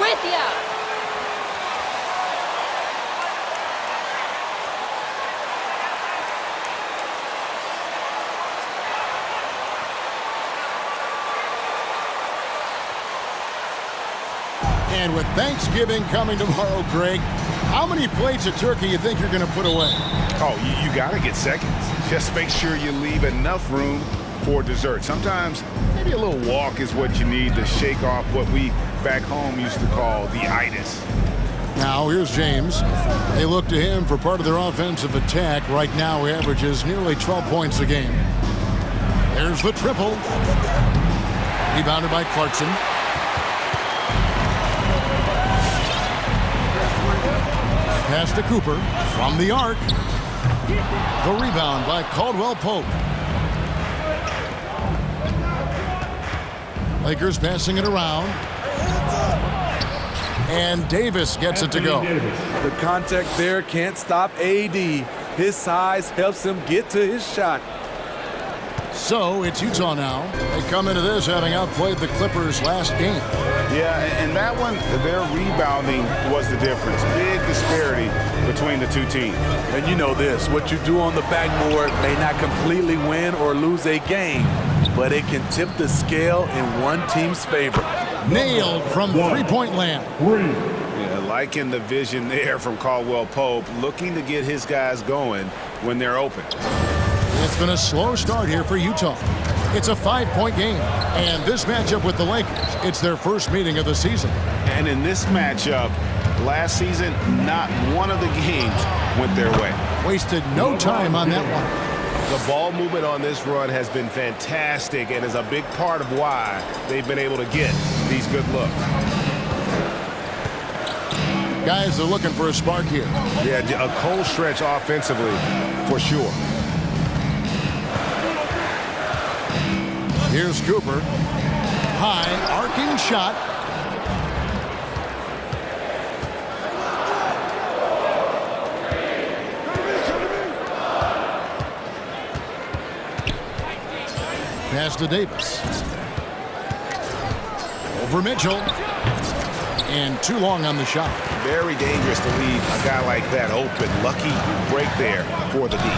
with ya. And with Thanksgiving coming tomorrow, Greg, how many plates of turkey you think you're going to put away? Oh, you got to get seconds. Just make sure you leave enough room for dessert. Sometimes maybe a little walk is what you need to shake off what we back home used to call the itis. Now, here's James. They look to him for part of their offensive attack. Right now, he averages nearly 12 points a game. There's the triple. Rebounded by Clarkson. Pass to Cooper from the arc. The rebound by Caldwell Pope. Lakers passing it around. And Davis gets it to go. The contact there can't stop AD. His size helps him get to his shot. So it's Utah now. They come into this having outplayed the Clippers last game. Yeah, and that one, their rebounding was the difference. Big disparity between the two teams. And you know this, what you do on the backboard may not completely win or lose a game, but it can tip the scale in one team's favor. Nailed from three-point land. Yeah, liking the vision there from Caldwell Pope, looking to get his guys going when they're open. It's been a slow start here for Utah. It's a 5-point game, and this matchup with the Lakers, it's their first meeting of the season. And in this matchup, last season, not one of the games went their way. Wasted no time on that one. The ball movement on this run has been fantastic and is a big part of why they've been able to get these good looks. Guys, they're looking for a spark here. Yeah, a cold stretch offensively, for sure. Here's Cooper. High, arcing shot. Pass to Davis. Over Mitchell. And too long on the shot. Very dangerous to leave a guy like that open. Lucky break there for the D.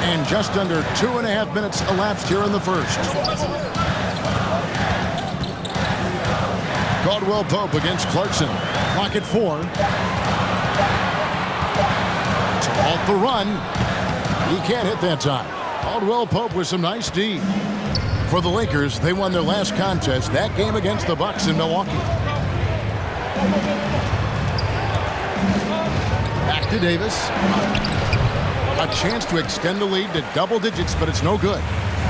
And just under 2.5 minutes elapsed here in the first. Caldwell Pope against Clarkson. Clock at 4. To halt the run. He can't hit that time. Caldwell Pope with some nice D. For the Lakers, they won their last contest, that game against the Bucks in Milwaukee. Back to Davis. A chance to extend the lead to double digits, but it's no good.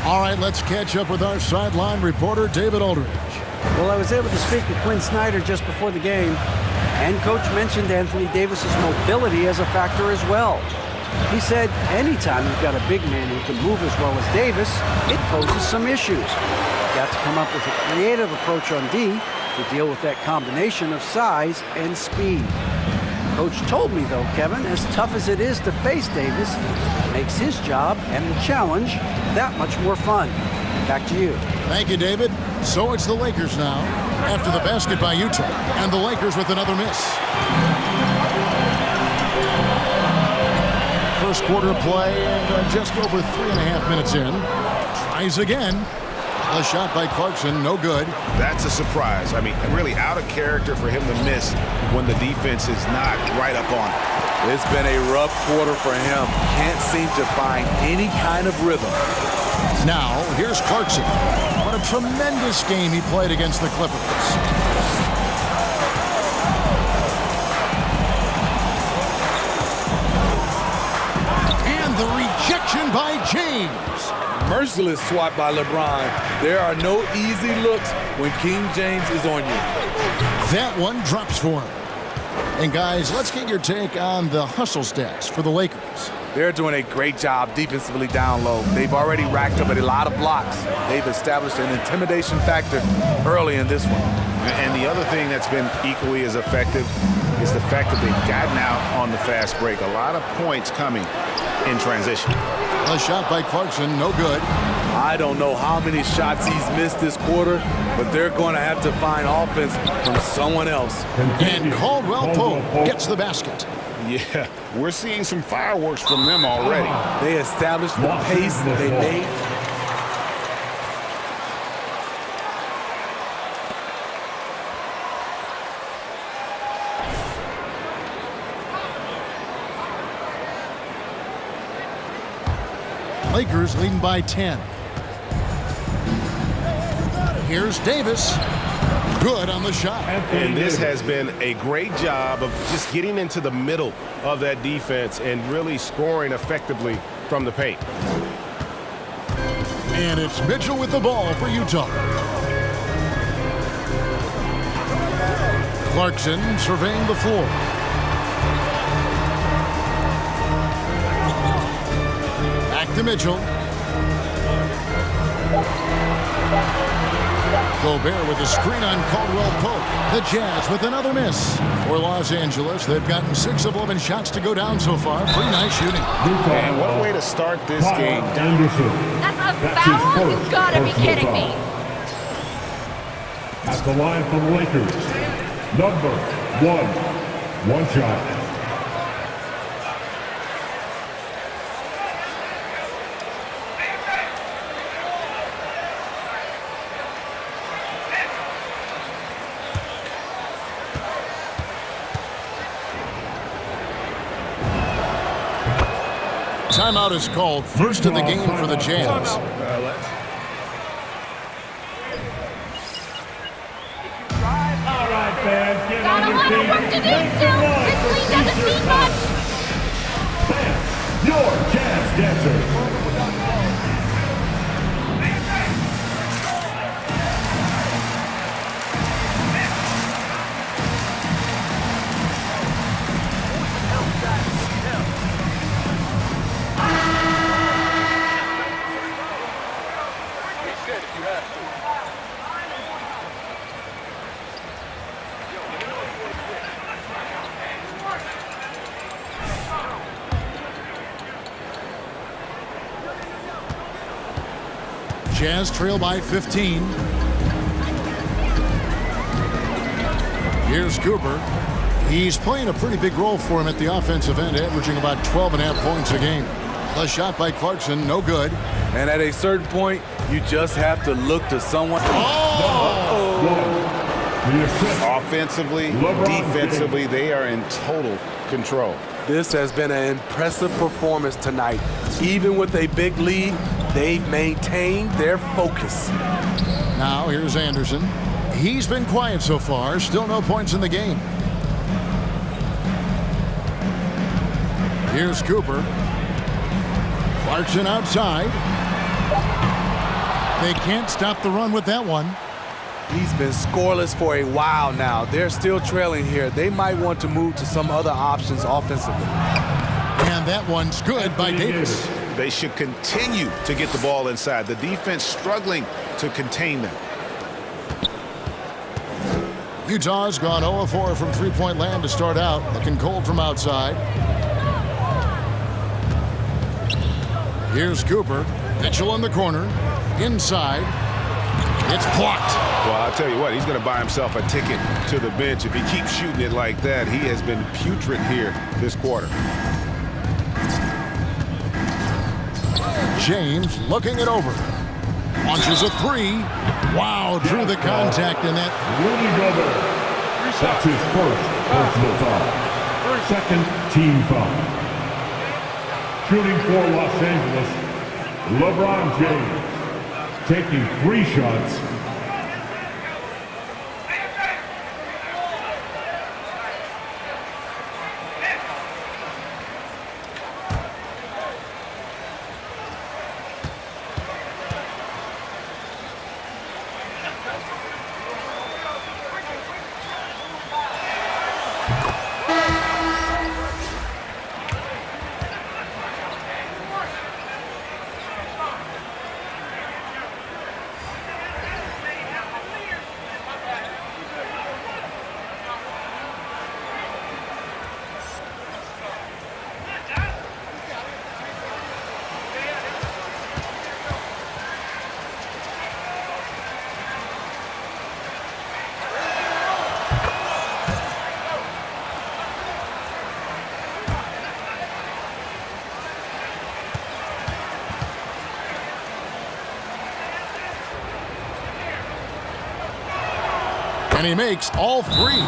All right, let's catch up with our sideline reporter, David Aldridge. Well, I was able to speak with Quinn Snyder just before the game, and Coach mentioned Anthony Davis's mobility as a factor as well. He said anytime you've got a big man who can move as well as Davis, it poses some issues. You've got to come up with a creative approach on D to deal with that combination of size and speed. Coach told me, though, Kevin, as tough as it is to face Davis, it makes his job and the challenge that much more fun. Back to you. Thank you, David. So it's the Lakers now, after the basket by Utah, and the Lakers with another miss. First quarter play, and just over 3.5 minutes in. Tries again. A shot by Clarkson, no good. That's a surprise. I mean, really out of character for him to miss when the defense is not right up on it. It's been a rough quarter for him. Can't seem to find any kind of rhythm. Now, here's Clarkson. What a tremendous game he played against the Clippers. And the rejection by James. Merciless swat by LeBron. There are no easy looks when King James is on you. That one drops for him. And guys, let's get your take on the hustle stats for the Lakers. They're doing a great job defensively down low. They've already racked up a lot of blocks. They've established an intimidation factor early in this one. And the other thing that's been equally as effective is the fact that they've gotten out on the fast break. A lot of points coming in transition. A shot by Clarkson, no good. I don't know how many shots he's missed this quarter, but they're going to have to find offense from someone else. And Caldwell Pope gets the basket. Yeah, we're seeing some fireworks from them already. They established the pace they made. Lakers leading by 10. Here's Davis. Good on the shot. And this has been a great job of just getting into the middle of that defense and really scoring effectively from the paint. And it's Mitchell with the ball for Utah. Clarkson surveying the floor. Back to Mitchell. Gobert with a screen on Caldwell Pope. The Jazz with another miss. For Los Angeles, they've gotten 6 of 11 shots to go down so far. Pretty nice shooting. And what a way to start this game. That's a foul? You've got to be kidding me. At the line for the Lakers, number 1 shot. Timeout is called. First of the game for the Jazz. Got a lot of work to do still. This league doesn't mean much. Your Jazz dancer. Jazz trail by 15. Here's Cooper. He's playing a pretty big role for him at the offensive end, averaging about 12.5 points a game. The shot by Clarkson, no good. And at a certain point, you just have to look to someone. Offensively, defensively, they are in total control. This has been an impressive performance tonight. Even with a big lead, they've maintained their focus. Now here's Anderson. He's been quiet so far. Still no points in the game. Here's Cooper. Clarkson outside. They can't stop the run with that one. He's been scoreless for a while now. They're still trailing here. They might want to move to some other options offensively. And that one's good by Davis. They should continue to get the ball inside. The defense struggling to contain them. Utah's gone 0-4 from three-point land to start out. Looking cold from outside. Here's Cooper. Mitchell in the corner. Inside. It's blocked. Well, I'll tell you what, he's going to buy himself a ticket to the bench. If he keeps shooting it like that, he has been putrid here this quarter. James looking it over. Launches a three. Wow, drew the contact in that. Rudy Gobert. That's his first personal foul. Second team foul. Shooting for Los Angeles, LeBron James. Taking 3 shots. And he makes all three.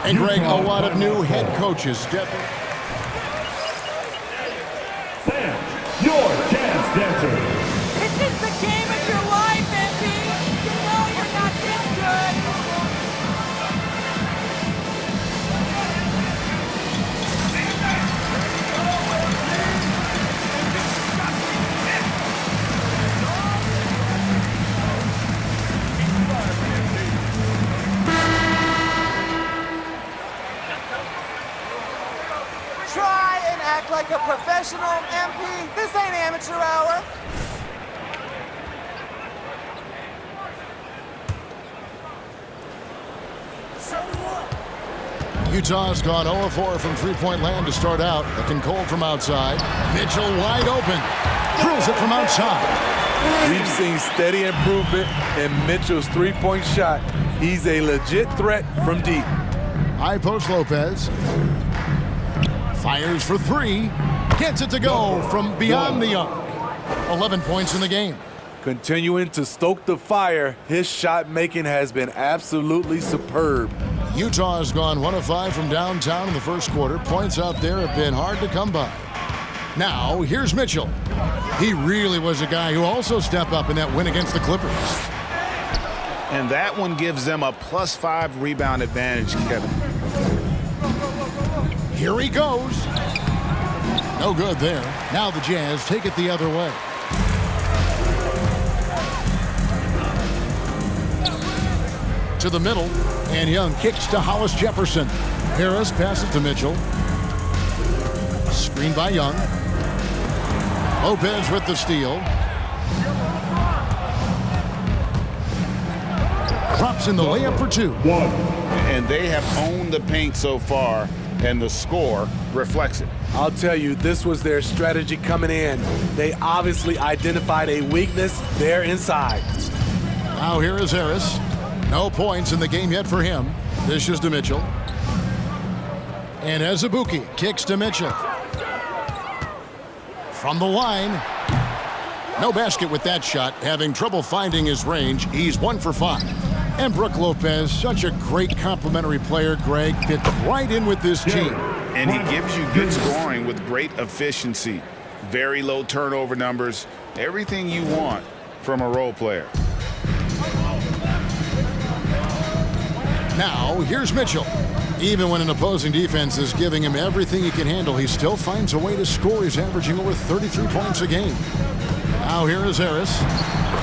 And Greg, a lot of new head coaches step in. Fans, your Jazz Dancers. This is the game of your life, MP. You know you're not this good. Try and act like a professional, MP. This ain't amateur hour. Utah's gone 0-4 from three-point land to start out. Looking cold from outside. Mitchell wide open. Drills it from outside. We've seen steady improvement in Mitchell's three-point shot. He's a legit threat from deep. High post Lopez. Fires for three. Gets it to go from beyond the arc. 11 points in the game. Continuing to stoke the fire, his shot making has been absolutely superb. Utah has gone 1 of 5 from downtown in the first quarter. Points out there have been hard to come by. Now, here's Mitchell. He really was a guy who also stepped up in that win against the Clippers. And that one gives them a +5 rebound advantage, Kevin. Here he goes. No good there. Now the Jazz take it the other way. To the middle, and Young kicks to Hollis Jefferson. Harris passes to Mitchell. Screen by Young. Lopez with the steal. Drops in the layup for two. And they have owned the paint so far, and the score reflects it. I'll tell you, this was their strategy coming in. They obviously identified a weakness there inside. Now here is Harris. No points in the game yet for him. This is to Mitchell. And Azubuike kicks to Mitchell. From the line. No basket with that shot. Having trouble finding his range. He's 1 for 5. And Brook Lopez, such a great complimentary player, Greg, fits right in with this team. And he gives you good scoring with great efficiency. Very low turnover numbers. Everything you want from a role player. Now, here's Mitchell. Even when an opposing defense is giving him everything he can handle, he still finds a way to score. He's averaging over 33 points a game. Now here is Harris.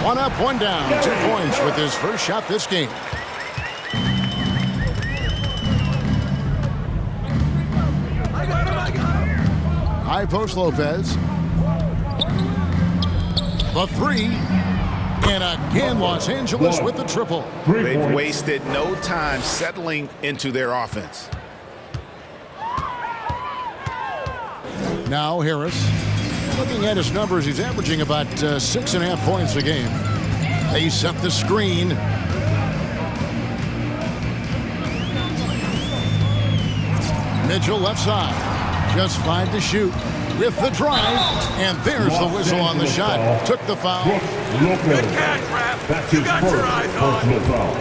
1 up, 1 down. 2 points with his first shot this game. High post Lopez. The three. And again, Los Angeles with the triple. They've wasted no time settling into their offense. Now Harris. Looking at his numbers, he's averaging about 6.5 points a game. They set the screen. Mitchell left side. Just 5 to shoot. With the drive, and there's the whistle on the shot. Took the foul. Good catch, Rap. That's You his got first your eyes on. personal foul.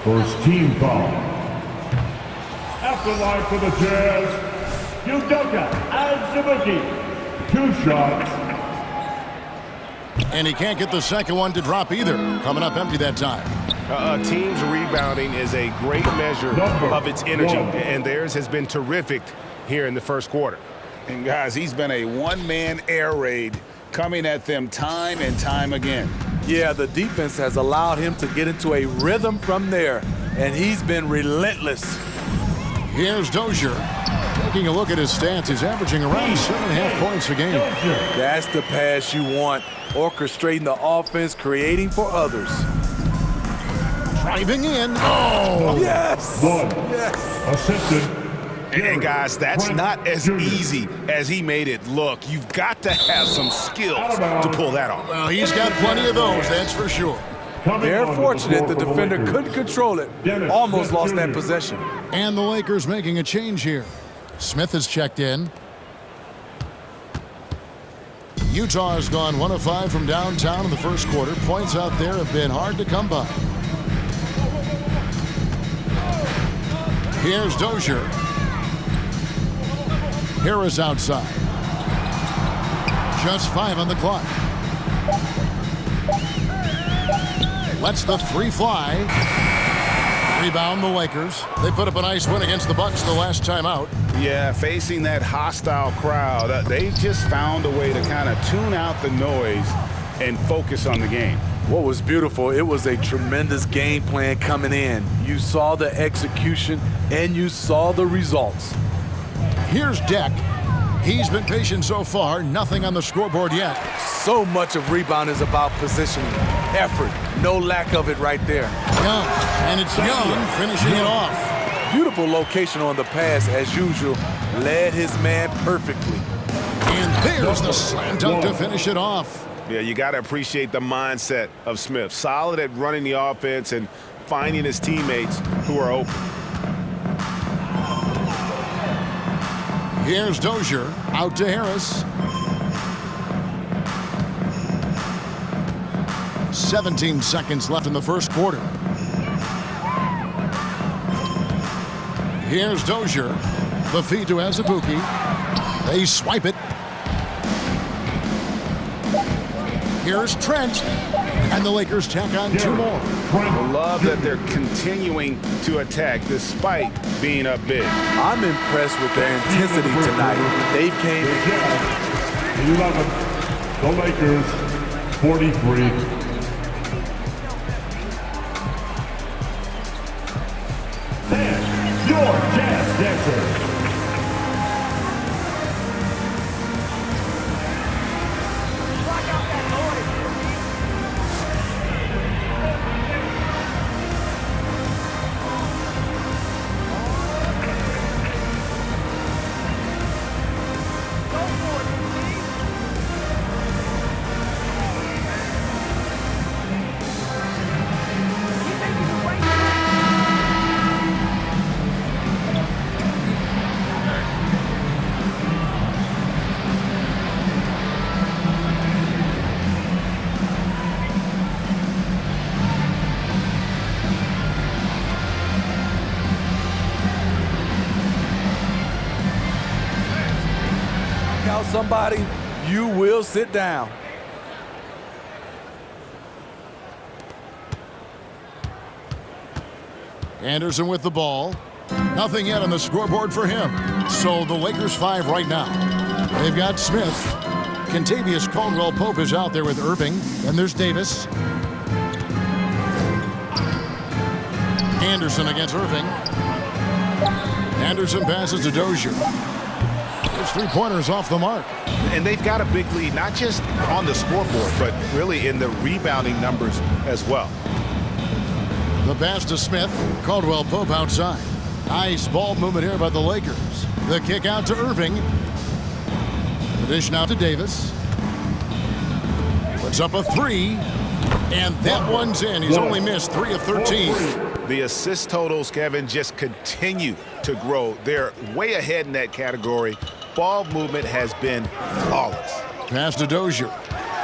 First team foul. After line for the Jazz, Udoka Azubuike. 2 shots. And he can't get the second one to drop either. Coming up empty that time. A team's rebounding is a great measure of its energy, and theirs has been terrific here in the first quarter. And guys, he's been a one-man air raid coming at them time and time again. Yeah, the defense has allowed him to get into a rhythm from there, and he's been relentless. Here's Dozier. Taking a look at his stats, he's averaging around 7.5 points a game. That's the pass you want. Orchestrating the offense, creating for others. Driving in. Oh! Yes! Yes! Assistant. And guys, that's not as easy as he made it look. You've got to have some skills to pull that off. Well, he's got plenty of those, that's for sure. They're fortunate the defender couldn't control it. Almost lost that possession. And the Lakers making a change here. Smith has checked in. Utah has gone 1 of 5 from downtown in the first quarter. Points out there have been hard to come by. Here's Dozier. Harris outside. Just 5 on the clock. Lets the 3 fly. Rebound the Lakers. They put up a nice win against the Bucks the last time out. Yeah, facing that hostile crowd, they just found a way to kind of tune out the noise and focus on the game. What was beautiful, it was a tremendous game plan coming in. You saw the execution and you saw the results. Here's Deck. He's been patient so far. Nothing on the scoreboard yet. So much of rebound is about positioning, effort. No lack of it right there. Young, and it's Young finishing it off. Beautiful location on the pass as usual. Led his man perfectly. And there's the slam dunk to finish it off. Yeah, you got to appreciate the mindset of Smith. Solid at running the offense and finding his teammates who are open. Here's Dozier out to Harris. 17 seconds left in the first quarter. Here's Dozier. The feed to Azubuike. They swipe it. Here's Trent. And the Lakers tack on 2 more. I love that they're continuing to attack despite being up big. I'm impressed with their intensity tonight. They've came 11. The Lakers, 43. And your jazz dancer. somebody, you will sit down. Anderson with the ball. Nothing yet on the scoreboard for him. So the Lakers 5 right now. They've got Smith. Kentavious Caldwell-Pope is out there with Irving. Then there's Davis. Anderson against Irving. Anderson passes to Dozier. His three-pointers off the mark. And they've got a big lead, not just on the scoreboard, but really in the rebounding numbers as well. The pass to Smith. Caldwell-Pope outside. Nice ball movement here by the Lakers. The kick out to Irving. The dish now to Davis. Puts up a three. And that one's in. He's only missed 3 of 13. The assist totals, Kevin, just continue to grow. They're way ahead in that category. Ball movement has been flawless. Pass to Dozier.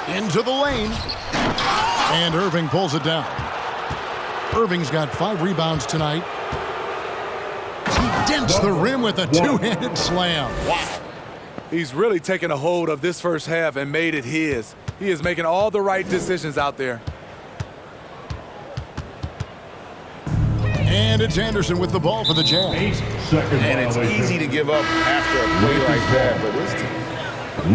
Into the lane. And Irving pulls it down. Irving's got 5 rebounds tonight. He dents the rim with a two-handed slam. Wow. He's really taken a hold of this first half and made it his. He is making all the right decisions out there. And it's Anderson with the ball for the Jazz. 8 seconds. And it's easy to give up after a play like that, but it's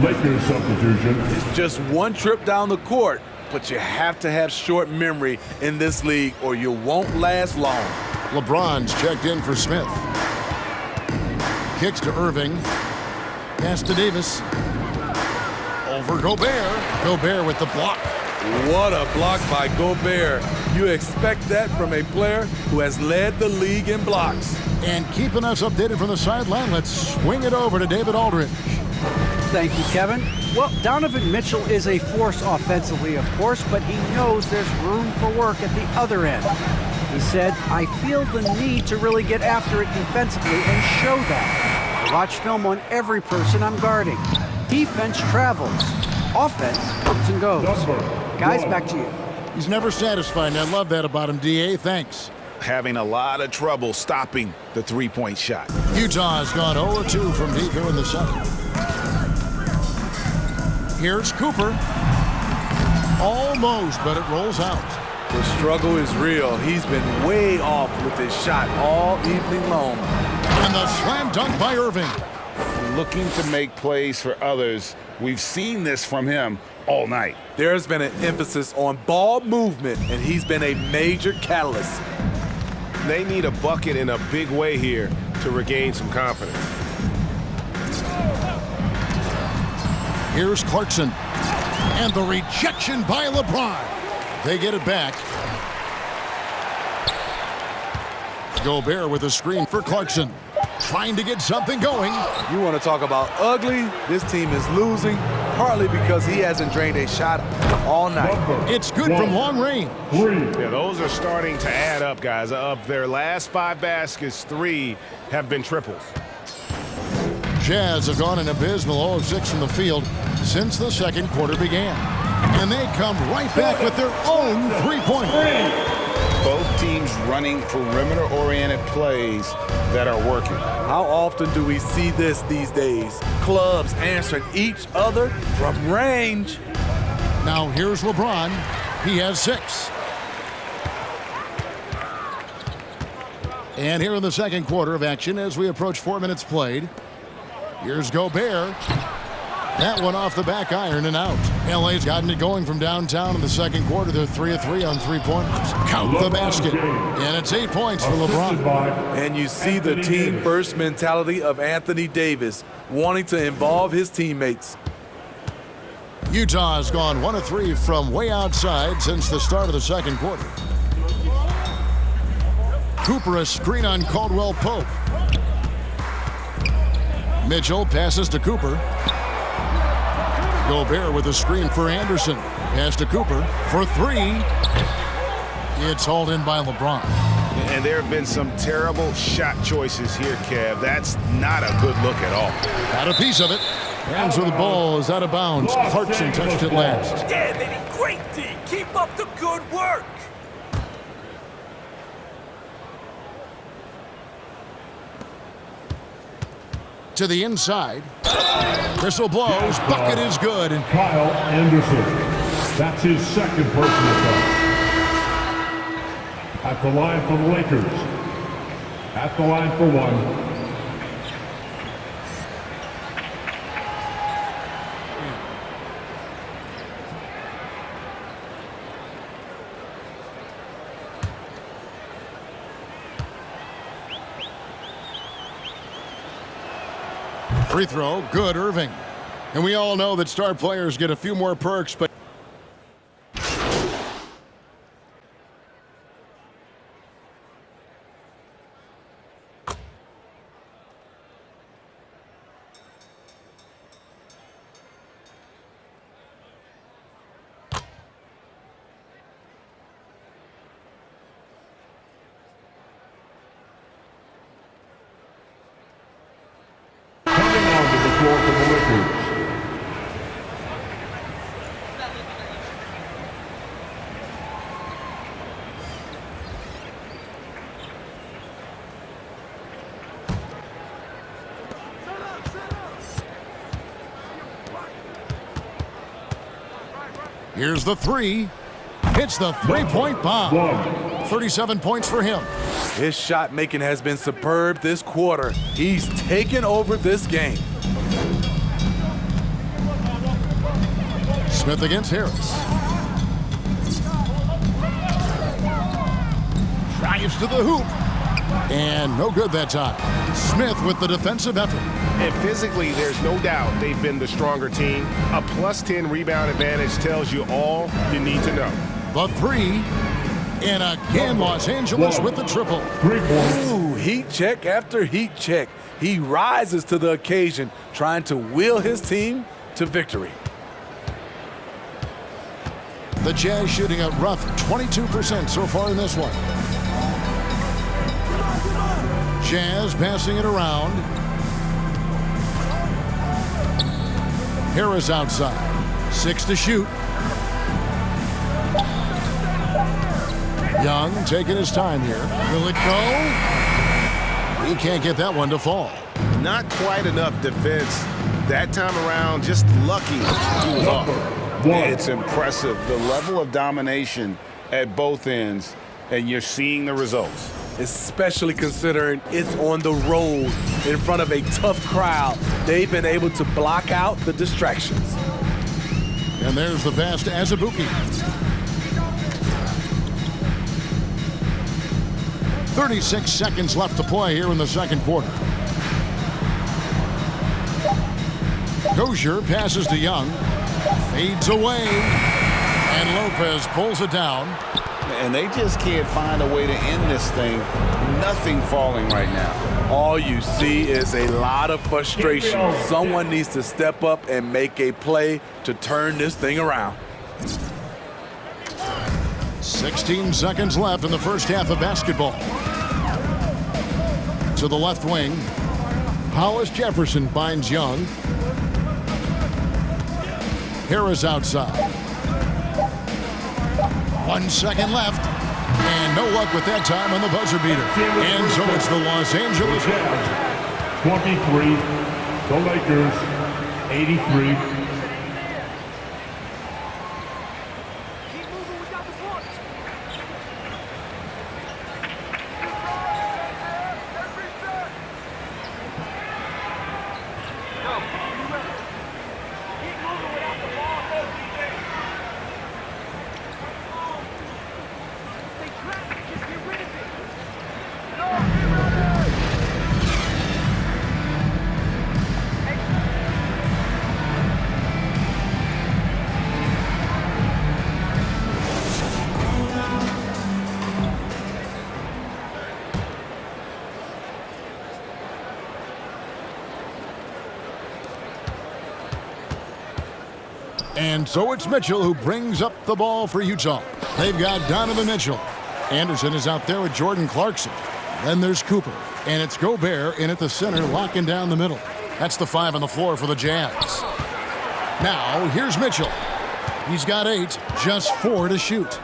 Lakers substitution. It's just one trip down the court, but you have to have short memory in this league or you won't last long. LeBron's checked in for Smith. Kicks to Irving. Pass to Davis. Over Gobert. Gobert with the block. What a block by Gobert. You expect that from a player who has led the league in blocks. And keeping us updated from the sideline, let's swing it over to David Aldridge. Thank you, Kevin. Well, Donovan Mitchell is a force offensively, of course, but he knows there's room for work at the other end. He said, I feel the need to really get after it defensively and show that. I watch film on every person I'm guarding. Defense travels. Offense comes and goes. Guys, back to you. He's never satisfied, and I love that about him, D.A. Thanks. having a lot of trouble stopping the three-point shot. Utah has gone 0-2 from deep here in the second. Here's Cooper. Almost, but it rolls out. The struggle is real. He's been way off with his shot all evening long. And the slam dunk by Irving. Looking to make plays for others. We've seen this from him all night. There's been an emphasis on ball movement, and he's been a major catalyst. They need a bucket in a big way here to regain some confidence. Here's Clarkson. And the rejection by LeBron. They get it back. Gobert with a screen for Clarkson. Trying to get something going. You want to talk about ugly? This team is losing, partly because he hasn't drained a shot all night. It's good from long range. Yeah, those are starting to add up, guys. Of their last 5 baskets, 3 have been triples. Jazz have gone an abysmal 0 of 6 from the field since the second quarter began. And they come right back with their own three-pointer. Both teams running perimeter-oriented plays that are working. How often do we see this these days? Clubs answering each other from range. Now here's LeBron. He has 6. And here in the second quarter of action as we approach 4 minutes played. Here's Gobert. That one off the back iron and out. LA's gotten it going from downtown in the second quarter. They're 3 of 3 on three-pointers. Count the basket. And it's 8 points for LeBron. And you see the team-first mentality of Anthony Davis, wanting to involve his teammates. Utah has gone 1 of 3 from way outside since the start of the second quarter. Cooper a screen on Caldwell Pope. Mitchell passes to Cooper. Gobert with a screen for Anderson. Pass to Cooper for 3. It's hauled in by LeBron. And there have been some terrible shot choices here, Kev. That's not a good look at all. Got a piece of it. Hands with the ball is out of bounds. Clarkson touched it last. Yeah, baby, great D. Keep up the good work. To the inside. Whistle blows. Bucket is good. Kyle Anderson. That's his second personal foul. At the line for the Lakers. At the line for 1. Free throw, good, Irving. And we all know that star players get a few more perks, but For the Lakers. here's the 3. Hits the three-point bomb. 37 points for him. His shot making has been superb this quarter. He's taken over this game. Smith against Harris. Drives to the hoop. And no good that time. Smith with the defensive effort. And physically, there's no doubt they've been the stronger team. A plus 10 rebound advantage tells you all you need to know. The 3. And again, Los Angeles with the triple. 3 points. Ooh, heat check after heat check. He rises to the occasion, trying to will his team to victory. The Jazz shooting a rough 22% so far in this one. Jazz passing it around. Harris outside. 6 to shoot. Young taking his time here. Will it go? He can't get that one to fall. Not quite enough defense that time around. Just lucky he was off. It's impressive, the level of domination at both ends, and you're seeing the results. Especially considering it's on the road in front of a tough crowd. They've been able to block out the distractions. And there's the pass to Azubuike. 36 seconds left to play here in the second quarter. Dozier passes to Young. Fades away. And Lopez pulls it down. And they just can't find a way to end this thing. Nothing falling right now. All you see is a lot of frustration. Someone needs to step up and make a play to turn this thing around. 16 seconds left in the first half of basketball. To the left wing. Hollis Jefferson finds Young. Harris outside. 1 second left. And no luck with that time on the buzzer beater. And so it's the Los Angeles Lakers. 23, the Lakers, 83. And so it's Mitchell who brings up the ball for Utah. They've got Donovan Mitchell. Anderson is out there with Jordan Clarkson. Then there's Cooper. And it's Gobert in at the center, locking down the middle. That's the 5 on the floor for the Jazz. Now, here's Mitchell. He's got 8, just 4 to shoot.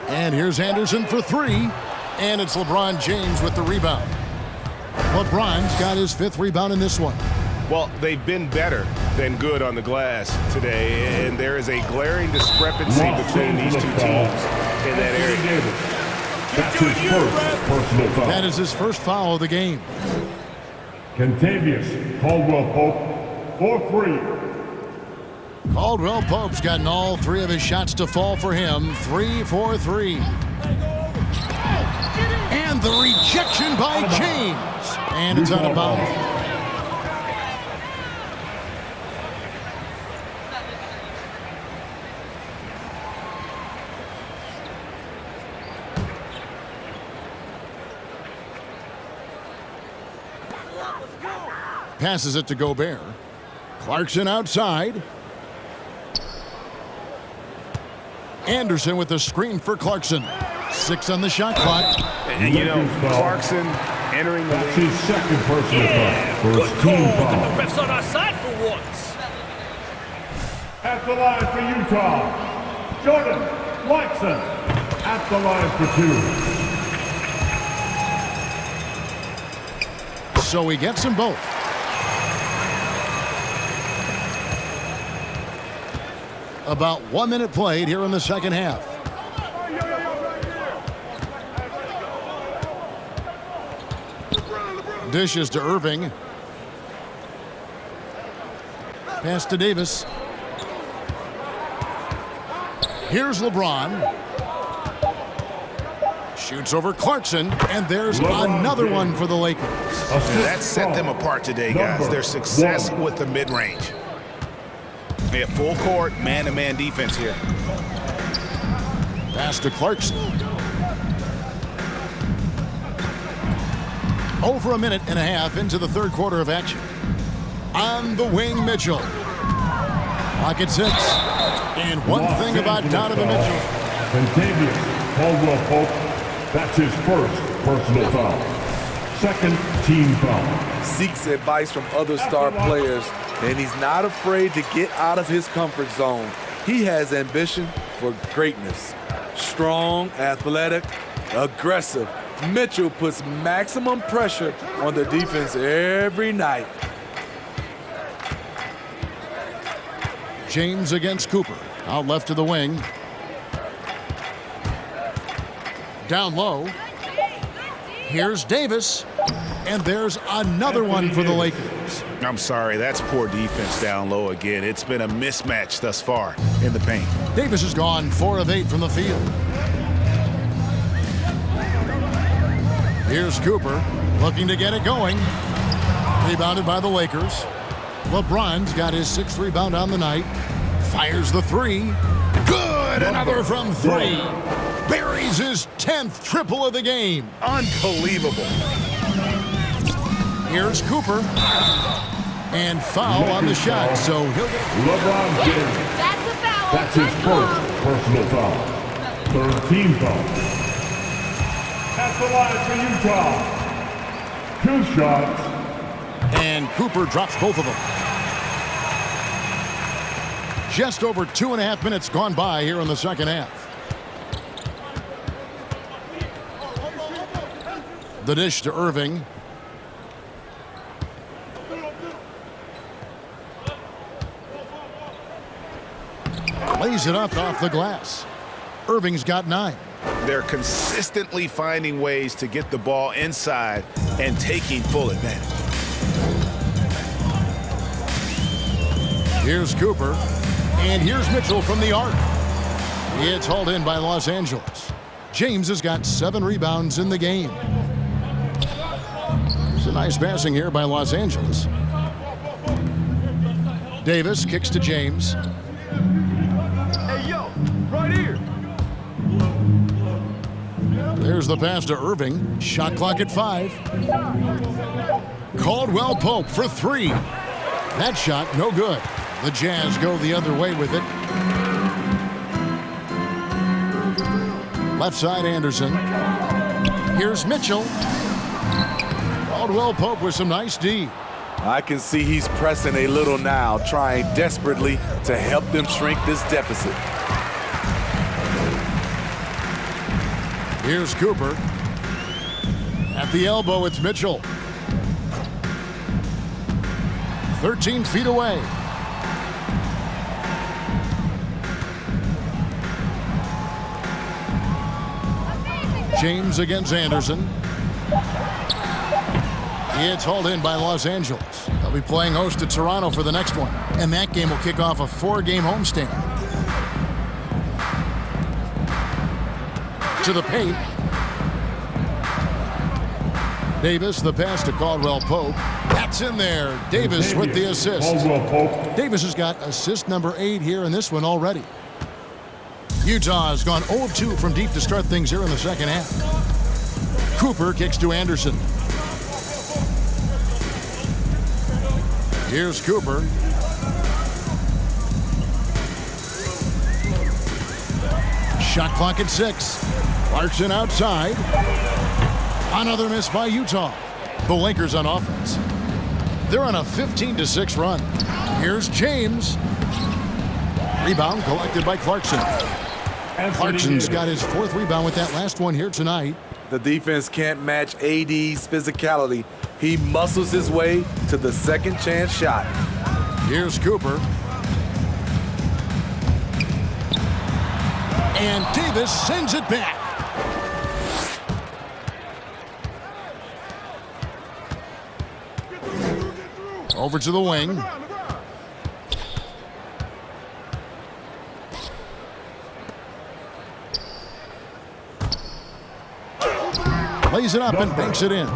And here's Anderson for 3. And it's LeBron James with the rebound. LeBron's got his 5th rebound in this one. Well, they've been better than good on the glass today, and there is a glaring discrepancy between these two teams in that area. That's his first personal foul. That is his first foul of the game. Kentavious Caldwell-Pope for 3. Caldwell-Pope's gotten all 3 of his shots to fall for him. 3 for 3. And the rejection by James. And it's out of bounds. Passes it to Gobert. Clarkson outside. Anderson with the screen for Clarkson. 6 on the shot clock. And you know, Clarkson entering the league. That's his second personal foul for his team foul. The ref's on our side for once. At the line for Utah, Jordan Clarkson. At the line for 2. So he gets them both. About 1 minute played here in the second half. Dishes to Irving. Pass to Davis. Here's LeBron. Shoots over Clarkson, and there's another one for the Lakers. That set them apart today, guys. Their success with the mid-range. They have full court, man-to-man defense here. Pass to Clarkson. Over a minute and a half into the third quarter of action. On the wing, Mitchell. Clock at 6. And one thing about Donovan Mitchell. Kentavious Caldwell-Pope. That's his first personal foul. Second team foul. Seeks advice from other star players, and he's not afraid to get out of his comfort zone. He has ambition for greatness. Strong, athletic, aggressive. Mitchell puts maximum pressure on the defense every night. James against Cooper. Out left to the wing. Down low. Here's Davis. And there's another one for the Lakers. I'm sorry, that's poor defense down low again. It's been a mismatch thus far in the paint. Davis has gone 4 of 8 from the field. Here's Cooper looking to get it going. Rebounded by the Lakers. LeBron's got his 6th rebound on the night. Fires the 3. Good! Another from 3. Buries his 10th triple of the game. Unbelievable. Here's Cooper. And foul on the shot, so he'll get... LeBron James. That's a foul. That's his first personal foul. 3rd team foul. At the line for Utah. 2 shots. And Cooper drops both of them. Just over 2.5 minutes gone by here in the second half. The dish to Irving. Lays it up off the glass. Irving's got 9. They're consistently finding ways to get the ball inside and taking full advantage. Here's Cooper. And here's Mitchell from the arc. It's hauled in by Los Angeles. James has got 7 rebounds in the game. There's a nice passing here by Los Angeles. Davis kicks to James. Hey, yo, right here. There's the pass to Irving. Shot clock at 5. Caldwell Pope for 3. That shot, no good. The Jazz go the other way with it. Left side, Anderson. Here's Mitchell. Caldwell Pope with some nice D. I can see he's pressing a little now, trying desperately to help them shrink this deficit. Here's Cooper. At the elbow, it's Mitchell. 13 feet away. James against Anderson. It's hauled in by Los Angeles. They'll be playing host to Toronto for the next one. And that game will kick off a 4-game homestand. To the paint. Davis, the pass to Caldwell Pope. That's in there. Davis with the assist. Caldwell Pope. Davis has got assist number 8 here in this one already. Utah has gone 0 of 2 from deep to start things here in the second half. Cooper kicks to Anderson. Here's Cooper. Shot clock at 6. Clarkson outside. Another miss by Utah. The Lakers on offense. They're on a 15-6 run. Here's James. Rebound collected by Clarkson. Clarkson's got his 4th rebound with that last one here tonight. The defense can't match AD's physicality. He muscles his way to the second chance shot. Here's Cooper. And Davis sends it back. Over to the wing. Lays it up and banks it in.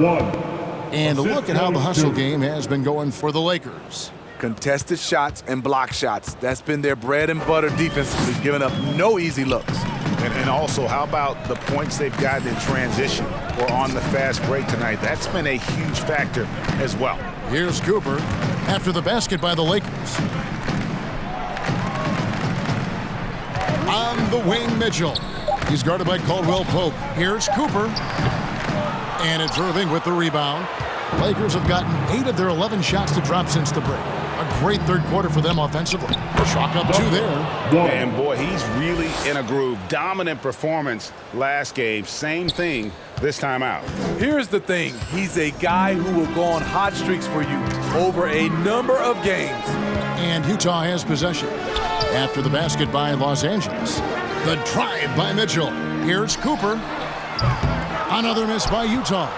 And look at how the hustle game has been going for the Lakers. Contested shots and block shots. That's been their bread and butter defensively, giving up no easy looks. And also, how about the points they've gotten in transition or on the fast break tonight? That's been a huge factor as well. Here's Cooper after the basket by the Lakers. On the wing, Mitchell. He's guarded by Caldwell Pope. Here's Cooper. And it's Irving with the rebound. The Lakers have gotten 8 of their 11 shots to drop since the break. A great third quarter for them offensively. Chalk up 2 there. And boy, he's really in a groove. Dominant performance last game. Same thing this time out. Here's the thing. He's a guy who will go on hot streaks for you over a number of games. And Utah has possession. After the basket by Los Angeles. The drive by Mitchell. Here's Cooper. Another miss by Utah.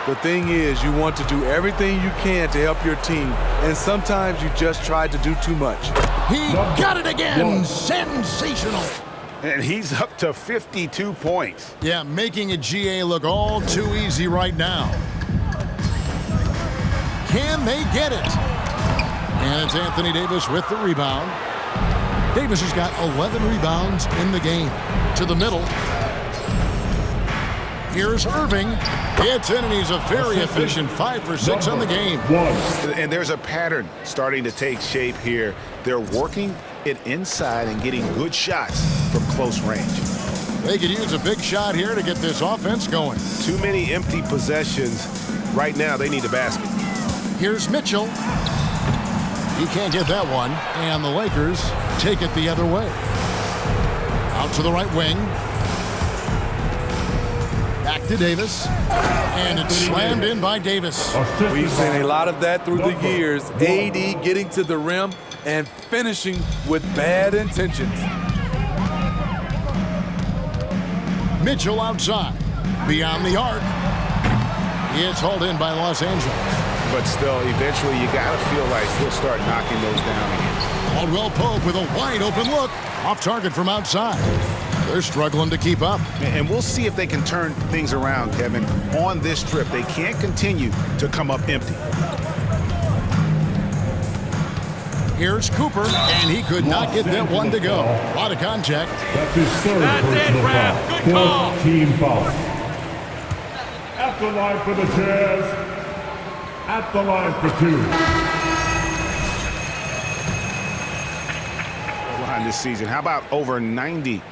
The thing is, you want to do everything you can to help your team, and sometimes you just try to do too much. He got it again. Sensational. And he's up to 52 points. Yeah, making a GA look all too easy right now. Can they get it? And it's Anthony Davis with the rebound. Davis has got 11 rebounds in the game. To the middle. Here's Irving. It's in, and he's a very efficient 5 for 6 on the game. And there's a pattern starting to take shape here. They're working it inside and getting good shots from close range. They could use a big shot here to get this offense going. Too many empty possessions. Right now, they need a basket. Here's Mitchell. He can't get that one, and the Lakers take it the other way. Out to the right wing. Back to Davis, and it's slammed in by Davis. We've seen a lot of that through the years. AD getting to the rim and finishing with bad intentions. Mitchell outside, beyond the arc. It's hauled in by Los Angeles. But still, eventually, you got to feel like he'll start knocking those down again. Caldwell Pope with a wide open look. Off target from outside. They're struggling to keep up. And we'll see if they can turn things around, Kevin, on this trip. They can't continue to come up empty. Here's Cooper, and he could not get that one to go. A lot of contact. That's his third personal foul. Fourth team foul. At the line for the Jazz. At the line for 2. This season. How about over 90%?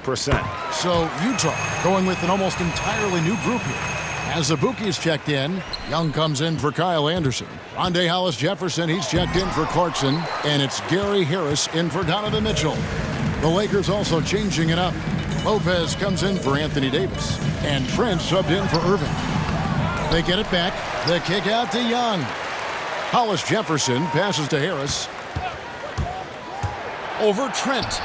So Utah going with an almost entirely new group here. As Azubuike is checked in, Young comes in for Kyle Anderson. Rondé Hollis-Jefferson, he's checked in for Clarkson, and it's Gary Harris in for Donovan Mitchell. The Lakers also changing it up. Lopez comes in for Anthony Davis, and Trent subbed in for Irving. They get it back. The kick out to Young. Hollis-Jefferson passes to Harris. Over Trent.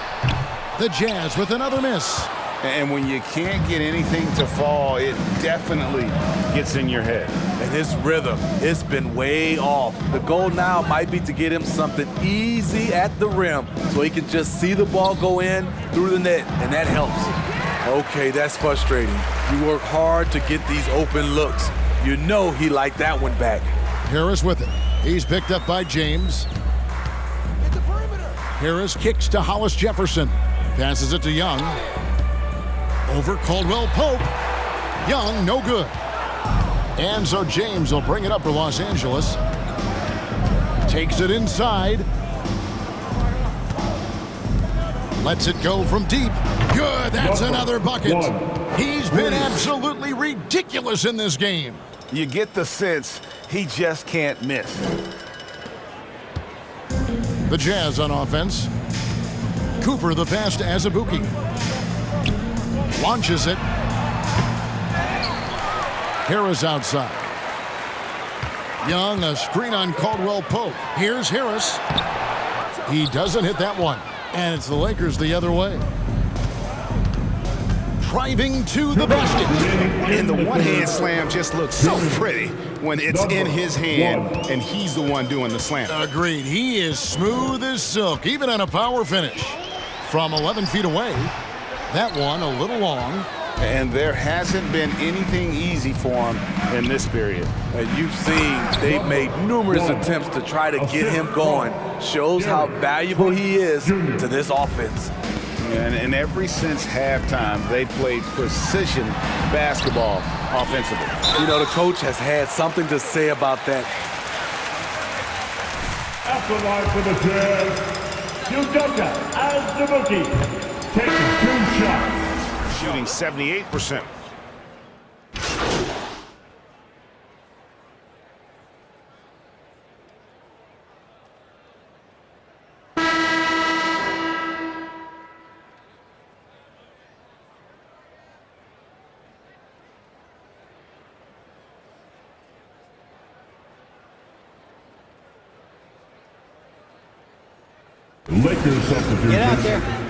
The Jazz with another miss. And when you can't get anything to fall, it definitely gets in your head. And his rhythm, it's been way off. The goal now might be to get him something easy at the rim so he can just see the ball go in through the net, and that helps. Okay, that's frustrating. You work hard to get these open looks. You know he liked that one back. Harris with it. He's picked up by James. Harris kicks to Hollis-Jefferson. Passes it to Young. Over Caldwell Pope. Young, no good. And so James will bring it up for Los Angeles. Takes it inside. Lets it go from deep. Good, that's another bucket. He's been absolutely ridiculous in this game. You get the sense he just can't miss. The Jazz on offense. Cooper the pass to Azubuike. Launches it. Harris outside. Young, a screen on Caldwell Pope. Here's Harris. He doesn't hit that one. And it's the Lakers the other way. Driving to the basket. And the one-hand slam just looks so pretty when it's in his hand and he's the one doing the slam. Agreed. He is smooth as silk, even on a power finish. From 11 feet away, that one a little long. And there hasn't been anything easy for him in this period. And you've seen they've made numerous attempts to try to get him going. Shows how valuable he is to this offense. And ever since halftime, they played precision basketball offensively. You know, the coach has had something to say about that. At the line for the Jazz, Udoka Azubuike taking 2 shots. Shooting 78%. Lakers substitution. Get out there.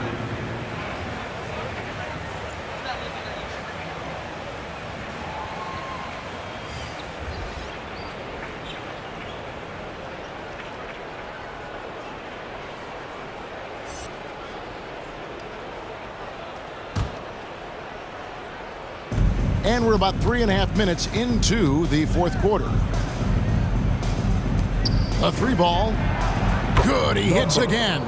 And we're about 3.5 minutes into the fourth quarter. A three ball. Good, he hits again.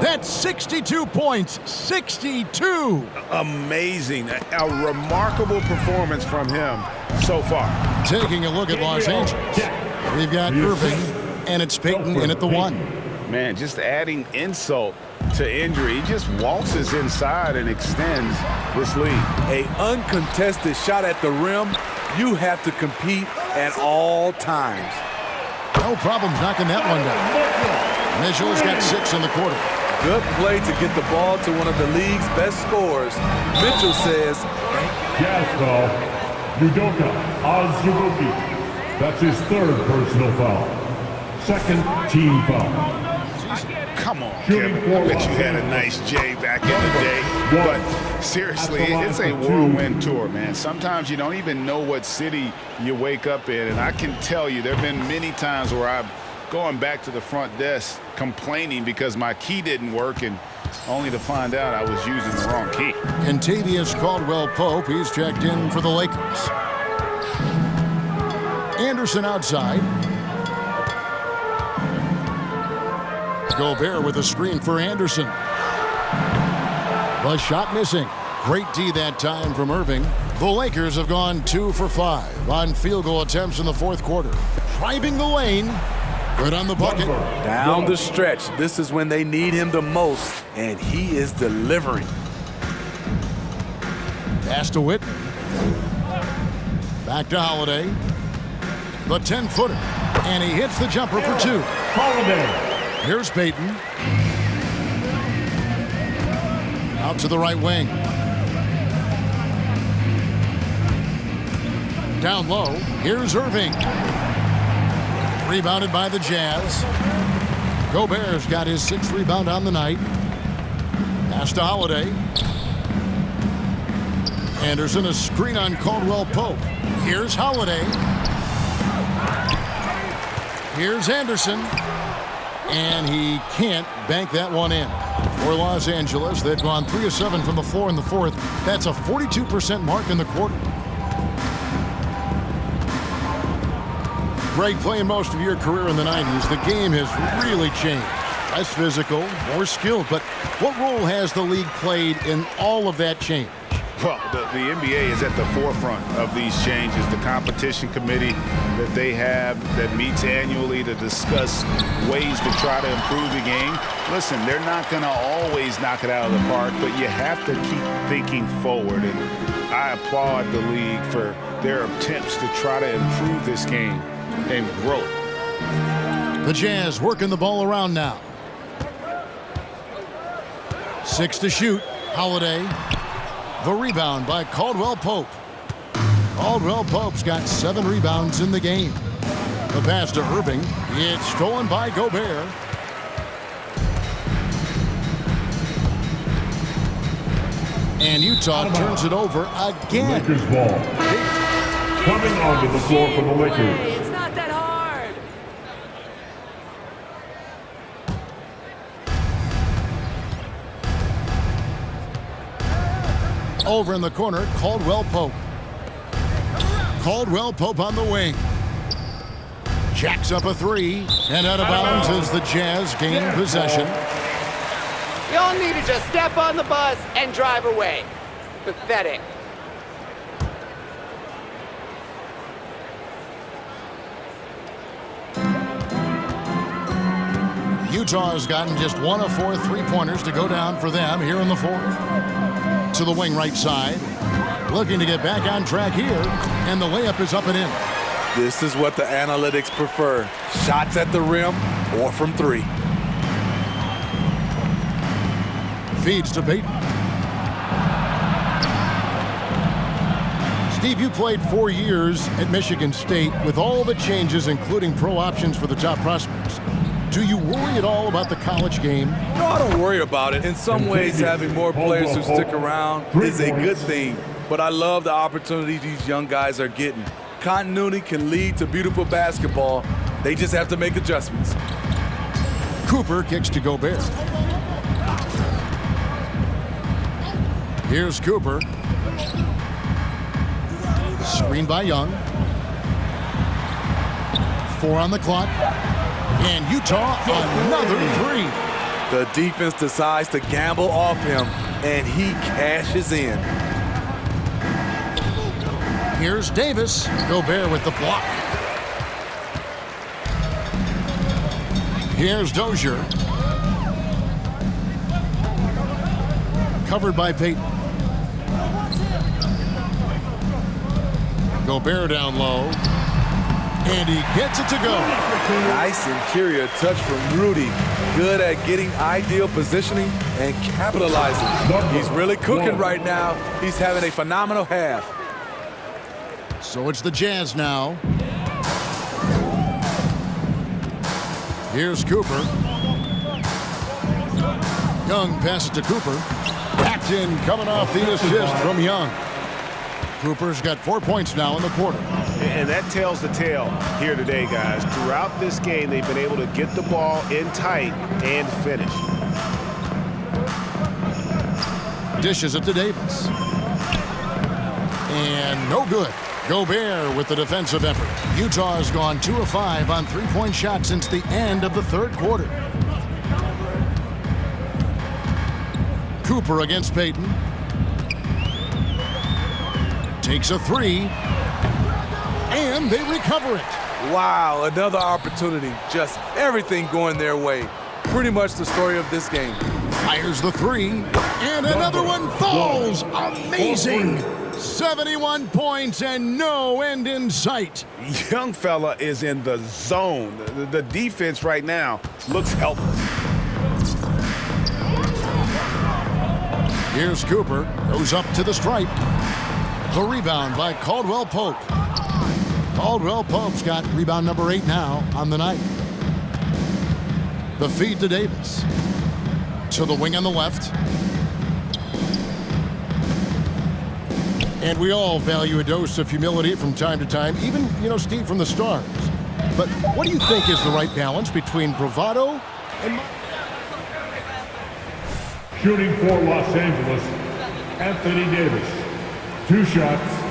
That's 62 points. 62. Amazing. A remarkable performance from him so far. Taking a look at Los Angeles. We've got Irving, and it's Payton in at the 1. Man, just adding insult to injury. He just waltzes inside and extends this lead. A uncontested shot at the rim. You have to compete at all times. No problems knocking that one down. Mitchell's got 6 in the quarter. Good play to get the ball to one of the league's best scorers. Mitchell says, Jazz foul. Udoka Azubuike. That's his 3rd personal foul. 2nd team foul. Come on, Kevin. I bet you had a nice J back in the day. But seriously, it's a whirlwind tour, man. Sometimes you don't even know what city you wake up in. And I can tell you there have been many times where I've going back to the front desk complaining because my key didn't work, and only to find out I was using the wrong key. Kentavious Caldwell-Pope, he's checked in for the Lakers. Anderson outside. Gobert with a screen for Anderson. The shot missing. Great D that time from Irving. The Lakers have gone 2 for 5 on field goal attempts in the fourth quarter. Driving the lane. Good on the bucket. Down the stretch. This is when they need him the most, and he is delivering. Pass to Whitney. Back to Holiday. The 10-footer. And he hits the jumper for 2. Holiday. Here's Payton. Out to the right wing. Down low. Here's Irving. Rebounded by the Jazz. Gobert's got his 6th rebound on the night. Pass to Holiday. Anderson, a screen on Caldwell-Pope. Here's Holiday. Here's Anderson. And he can't bank that one in. For Los Angeles, they've gone 3 of 7 from the floor in the fourth. That's a 42% mark in the quarter. Greg, playing most of your career in the 90s, the game has really changed. Less physical, more skilled. But what role has the league played in all of that change? Well, the NBA is at the forefront of these changes. The competition committee that they have that meets annually to discuss ways to try to improve the game. Listen, they're not going to always knock it out of the park, but you have to keep thinking forward. And I applaud the league for their attempts to try to improve this game and grow. The Jazz working the ball around now. 6 to shoot. Holiday. The rebound by Caldwell-Pope. Caldwell-Pope's got 7 rebounds in the game. The pass to Irving. It's stolen by Gobert. And Utah turns it over again. Lakers ball. Coming onto the floor for the Lakers. It's not that hard. Over in the corner, Caldwell-Pope. Caldwell-Pope on the wing. Jacks up a 3, and out of bounds as the Jazz gain possession. Y'all need to just step on the bus and drive away. Pathetic. Utah has gotten just 1 of 4 3-pointers to go down for them here in the fourth. To the wing right side. Looking to get back on track here, and the layup is up and in. This is what the analytics prefer. Shots at the rim or from 3. Feeds to Payton. Steve, you played 4 years at Michigan State with all the changes, including pro options for the top prospects. Do you worry at all about the college game? No, I don't worry about it. In some ways, having more players who stick around is a good thing. But I love the opportunities these young guys are getting. Continuity can lead to beautiful basketball. They just have to make adjustments. Cooper kicks to Gobert. Here's Cooper. Screen by Young. 4 on the clock. And Utah, another 3. The defense decides to gamble off him, and he cashes in. Here's Davis. Gobert with the block. Here's Dozier. Covered by Payton. Gobert down low. And he gets it to go. Nice interior touch from Rudy. Good at getting ideal positioning and capitalizing. He's really cooking right now. He's having a phenomenal half. So it's the Jazz now. Here's Cooper. Young passes to Cooper. Backed in, coming off the assist from Young. Cooper's got 4 points now in the quarter. And that tells the tale here today, guys. Throughout this game, they've been able to get the ball in tight and finish. Dishes it to Davis. And no good. Gobert with the defensive effort. Utah has gone 2 of 5 on three-point shots since the end of the third quarter. Cooper against Payton. Takes a 3. And they recover it. Wow, another opportunity. Just everything going their way. Pretty much the story of this game. Fires the 3. And another one falls. Amazing. 71 points and no end in sight. Young fella is in the zone. The defense right now looks helpless. Here's Cooper. Goes up to the stripe. The rebound by Caldwell Pope. Caldwell Pope's got rebound number 8 now on the night. The feed to Davis. To the wing on the left. And we all value a dose of humility from time to time, even, Steve, from the stars. But what do you think is the right balance between bravado and... Shooting for Los Angeles, Anthony Davis. 2 shots.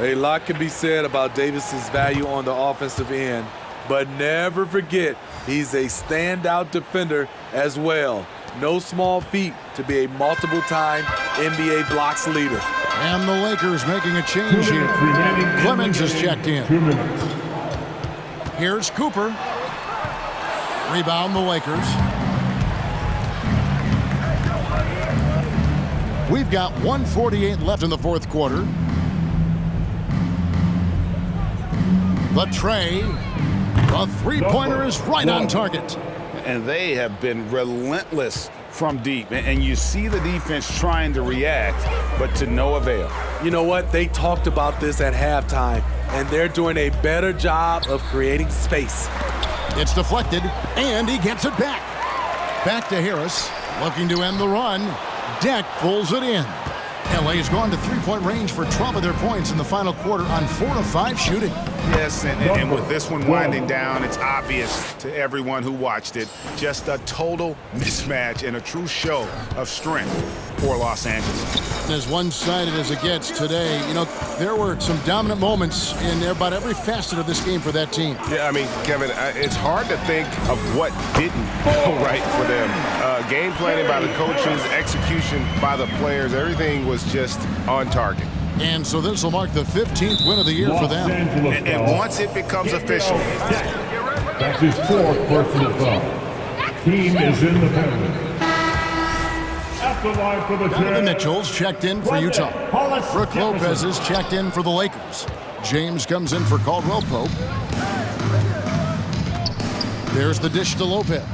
A lot can be said about Davis's value on the offensive end, but never forget he's a standout defender as well. No small feat to be a multiple-time NBA blocks leader. And the Lakers making a change here. Clemens is checked in. 2 minutes. Here's Cooper. Rebound the Lakers. We've got 1:48 left in the fourth quarter. The tray. The three-pointer is right on target. And they have been relentless from deep. And you see the defense trying to react, but to no avail. You know what? They talked about this at halftime, and they're doing a better job of creating space. It's deflected, and he gets it back. Back to Harris, looking to end the run. Deck pulls it in. LA's gone to three-point range for 12 of their points in the final quarter on 4 of 5 shooting. Yes, and with this one winding down, it's obvious to everyone who watched it. Just a total mismatch and a true show of strength for Los Angeles. And as one-sided as it gets today, there were some dominant moments in about every facet of this game for that team. Yeah, I mean, Kevin, it's hard to think of what didn't go right for them. Game planning by the coaches, execution by the players, everything was just on target. And so this will mark the 15th win of the year for them. And once it becomes official. That's his 4th personal foul. Team is in the penalty. At the line for the Donovan Mitchell's checked in for Utah. Brook Lopez is checked in for the Lakers. James comes in for Caldwell Pope. There's the dish to Lopez.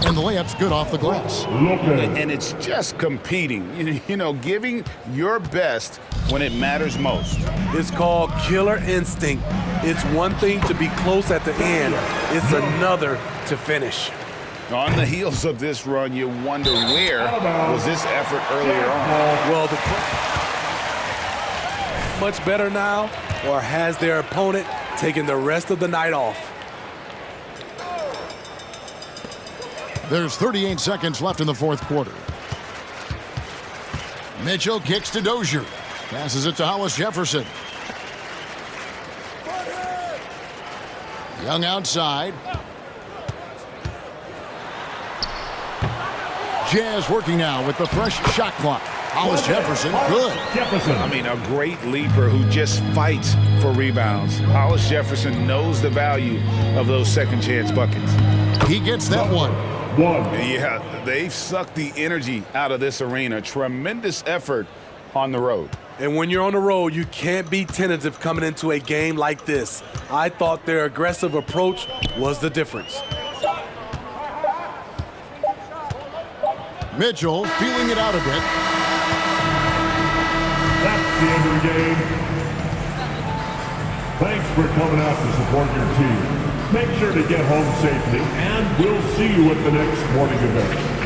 And the layup's good off the glass. And it's just competing, you know, giving your best when it matters most. It's called killer instinct. It's one thing to be close at the end. It's another to finish. On the heels of this run, you wonder where was this effort earlier on? Well, much better now, or has their opponent taken the rest of the night off? There's 38 seconds left in the fourth quarter. Mitchell kicks to Dozier. Passes it to Hollis Jefferson. Young outside. Jazz working now with the fresh shot clock. Hollis Jefferson, good. I mean, a great leaper who just fights for rebounds. Hollis Jefferson knows the value of those second chance buckets. He gets that one. Yeah, they've sucked the energy out of this arena. Tremendous effort on the road. And when you're on the road, you can't be tentative coming into a game like this. I thought their aggressive approach was the difference. Mitchell feeling it out a bit. That's the end of the game. Thanks for coming out to support your team. Make sure to get home safely, and we'll see you at the next sporting event.